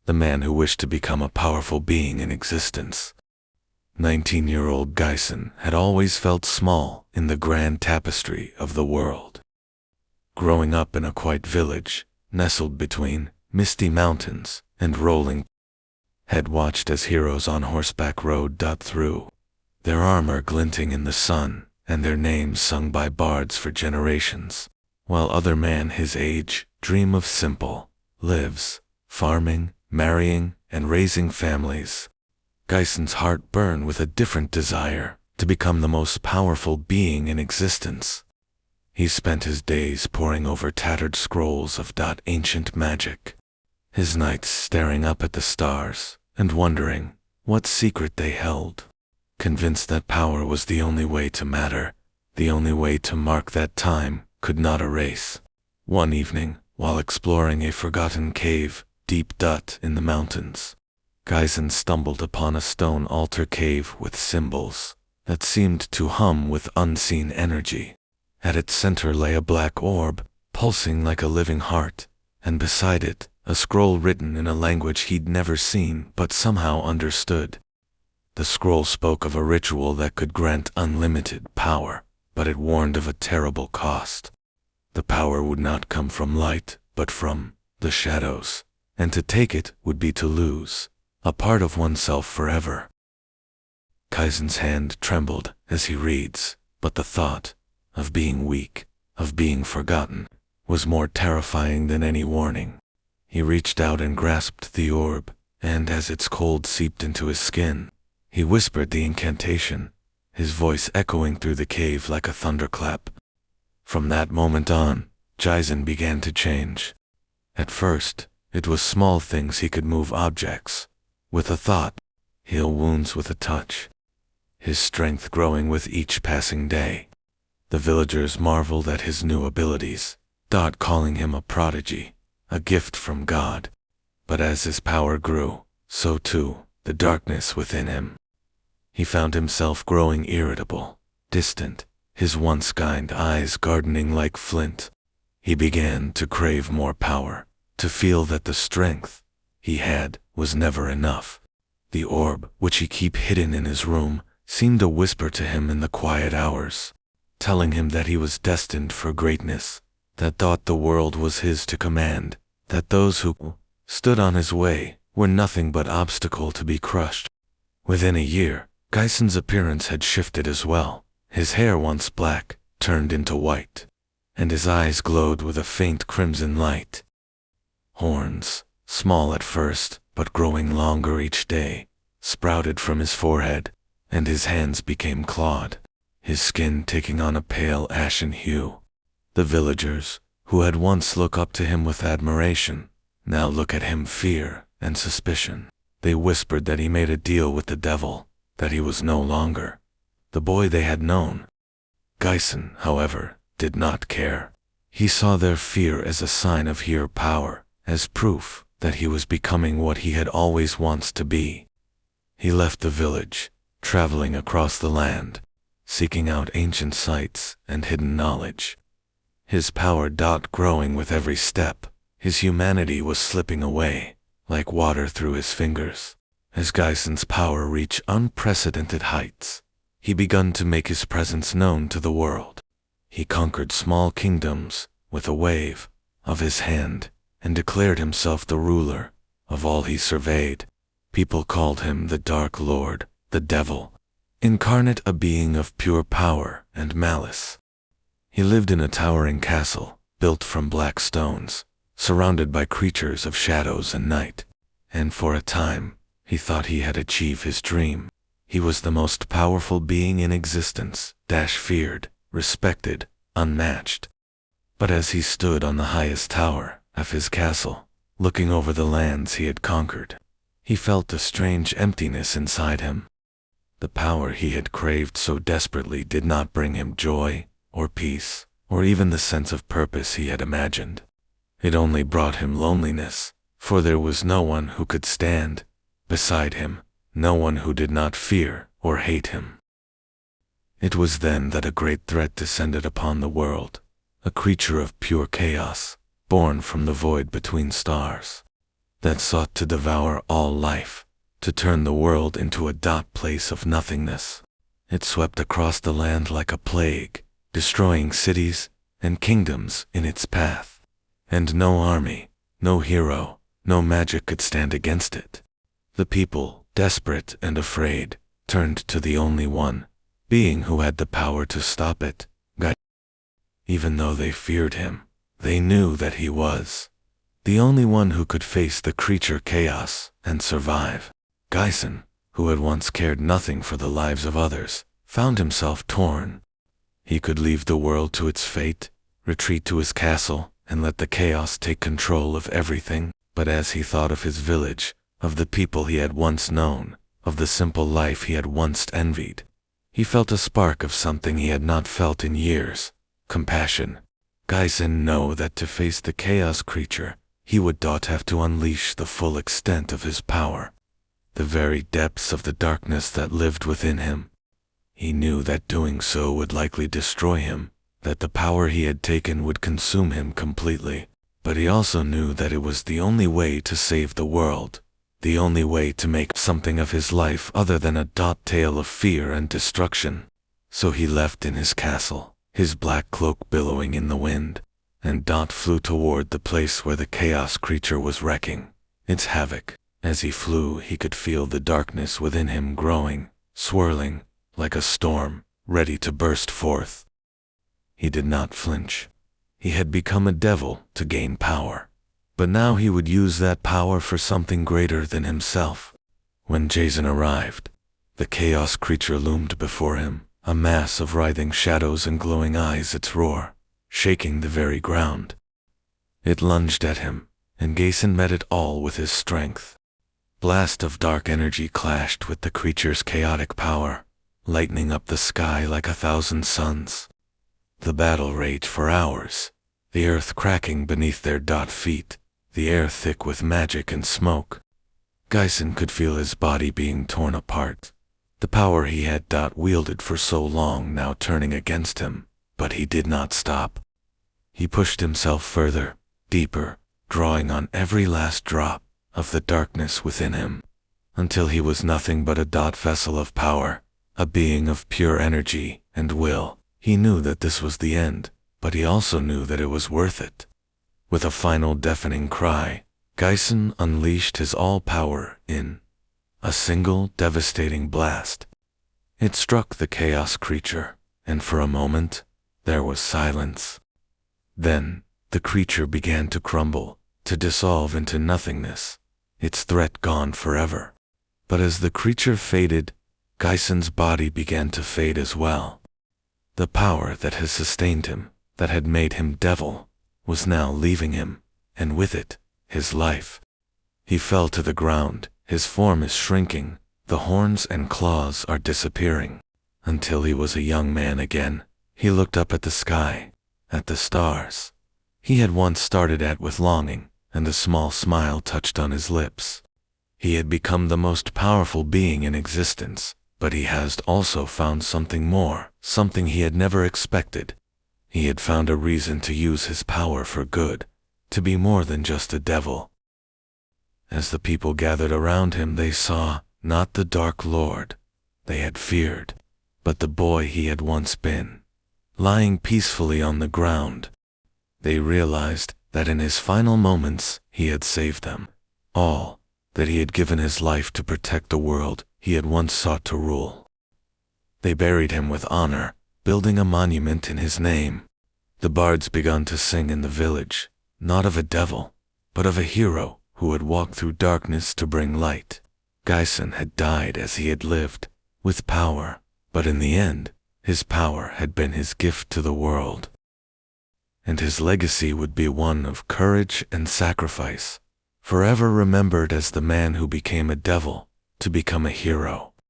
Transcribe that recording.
the man who wished to become a powerful being in existence. 19-year-old Gyson had always felt small in the grand tapestry of the world. Growing up in a quiet village, nestled between misty mountains and rolling, had watched as heroes on horseback rode through, their armor glinting in the sun and their names sung by bards for generations, while other men his age dream of simple lives, farming, marrying, and raising families. Gyson's heart burned with a different desire to become the most powerful being in existence. He spent his days poring over tattered scrolls of ancient magic, his nights staring up at the stars and wondering what secret they held, convinced that power was the only way to matter, the only way to mark that time could not erase. One evening, while exploring a forgotten cave deep in the mountains, Gyson stumbled upon a stone altar cave with symbols that seemed to hum with unseen energy. At its center lay a black orb, pulsing like a living heart, and beside it, a scroll written in a language he'd never seen but somehow understood. The scroll spoke of a ritual that could grant unlimited power, but it warned of a terrible cost. The power would not come from light, but from the shadows, and to take it would be to lose a part of oneself forever. Gyson's hand trembled as he reads, but the thought of being weak, of being forgotten, was more terrifying than any warning. He reached out and grasped the orb, and as its cold seeped into his skin, he whispered the incantation, his voice echoing through the cave like a thunderclap. From that moment on, Gyson began to change. At first, it was small things he could move objects with a thought, heal wounds with a touch, his strength growing with each passing day. The villagers marveled at his new abilities, calling him a prodigy, a gift from God. But as his power grew, so too the darkness within him. He found himself growing irritable, distant, his once kind eyes gardening like flint. He began to crave more power, to feel that the strength he had was never enough. The orb, which he kept hidden in his room, seemed to whisper to him in the quiet hours, telling him that he was destined for greatness, that the world was his to command, that those who stood on his way were nothing but obstacle to be crushed. Within a year, Gyson's appearance had shifted as well. His hair, once black, turned into white, and his eyes glowed with a faint crimson light. Horns, small at first, but growing longer each day, sprouted from his forehead, and his hands became clawed, his skin taking on a pale ashen hue. The villagers, who had once looked up to him with admiration, now look at him fear and suspicion. They whispered that he made a deal with the devil, that he was no longer the boy they had known. Gyson, however, did not care. He saw their fear as a sign of higher power, as proof that he was becoming what he had always wanted to be. He left the village, traveling across the land, seeking out ancient sites and hidden knowledge. His power growing with every step, his humanity was slipping away, like water through his fingers. As Gyson's power reached unprecedented heights, he began to make his presence known to the world. He conquered small kingdoms with a wave of his hand and declared himself the ruler of all he surveyed. People called him the Dark Lord, the Devil, incarnate, a being of pure power and malice. He lived in a towering castle, built from black stones, surrounded by creatures of shadows and night, and for a time, he thought he had achieved his dream. He was the most powerful being in existence, feared, respected, unmatched. But as he stood on the highest tower of his castle, looking over the lands he had conquered, he felt a strange emptiness inside him. The power he had craved so desperately did not bring him joy, or peace, or even the sense of purpose he had imagined. It only brought him loneliness, for there was no one who could stand beside him, no one who did not fear or hate him. It was then that a great threat descended upon the world, a creature of pure chaos, born from the void between stars. that sought to devour all life, to turn the world into a place of nothingness. It swept across the land like a plague, destroying cities and kingdoms in its path. And no army, no hero, no magic could stand against it. The people, desperate and afraid, turned to the only one being who had the power to stop it, Gyson. Even though they feared him, they knew that he was the only one who could face the creature chaos and survive. Gyson, who had once cared nothing for the lives of others, found himself torn. He could leave the world to its fate, retreat to his castle, and let the chaos take control of everything, but as he thought of his village, of the people he had once known, of the simple life he had once envied, he felt a spark of something he had not felt in years: compassion. Gyson knew that to face the chaos creature, he would have to unleash the full extent of his power, the very depths of the darkness that lived within him. He knew that doing so would likely destroy him, that the power he had taken would consume him completely, but he also knew that it was the only way to save the world, the only way to make something of his life other than a tale of fear and destruction. So he left in his castle, his black cloak billowing in the wind, and flew toward the place where the chaos creature was wreaking its havoc. As he flew, he could feel the darkness within him growing, swirling, like a storm, ready to burst forth. He did not flinch. He had become a devil to gain power, but now he would use that power for something greater than himself. When Jason arrived, the chaos creature loomed before him, a mass of writhing shadows and glowing eyes, its roar shaking the very ground. It lunged at him, and Gyson met it all with his strength. Blast of dark energy clashed with the creature's chaotic power, lightening up the sky like 1,000 suns. The battle raged for hours, the earth cracking beneath their feet, the air thick with magic and smoke. Gyson could feel his body being torn apart, the power he had wielded for so long now turning against him, but he did not stop. He pushed himself further, deeper, drawing on every last drop of the darkness within him, until he was nothing but a vessel of power, a being of pure energy and will. He knew that this was the end, but he also knew that it was worth it. With a final deafening cry, Gyson unleashed his all-power in a single devastating blast. It struck the chaos creature, and for a moment, there was silence. Then, the creature began to crumble, to dissolve into nothingness, its threat gone forever. But as the creature faded, Gyson's body began to fade as well. The power that had sustained him, that had made him devil, was now leaving him, and with it, his life. He fell to the ground, his form is shrinking, the horns and claws are disappearing. Until he was a young man again, he looked up at the sky, at the stars he had once started at with longing, and a small smile touched on his lips. He had become the most powerful being in existence, but he has also found something more, something he had never expected. He had found a reason to use his power for good, to be more than just a devil. As the people gathered around him, they saw not the Dark Lord they had feared, but the boy he had once been, lying peacefully on the ground. They realized that in his final moments he had saved them all, that he had given his life to protect the world he had once sought to rule. They buried him with honor, building a monument in his name. The bards began to sing in the village, not of a devil, but of a hero who had walked through darkness to bring light. Gyson had died as he had lived, with power, but in the end, his power had been his gift to the world. And his legacy would be one of courage and sacrifice, forever remembered as the man who became a devil to become a hero.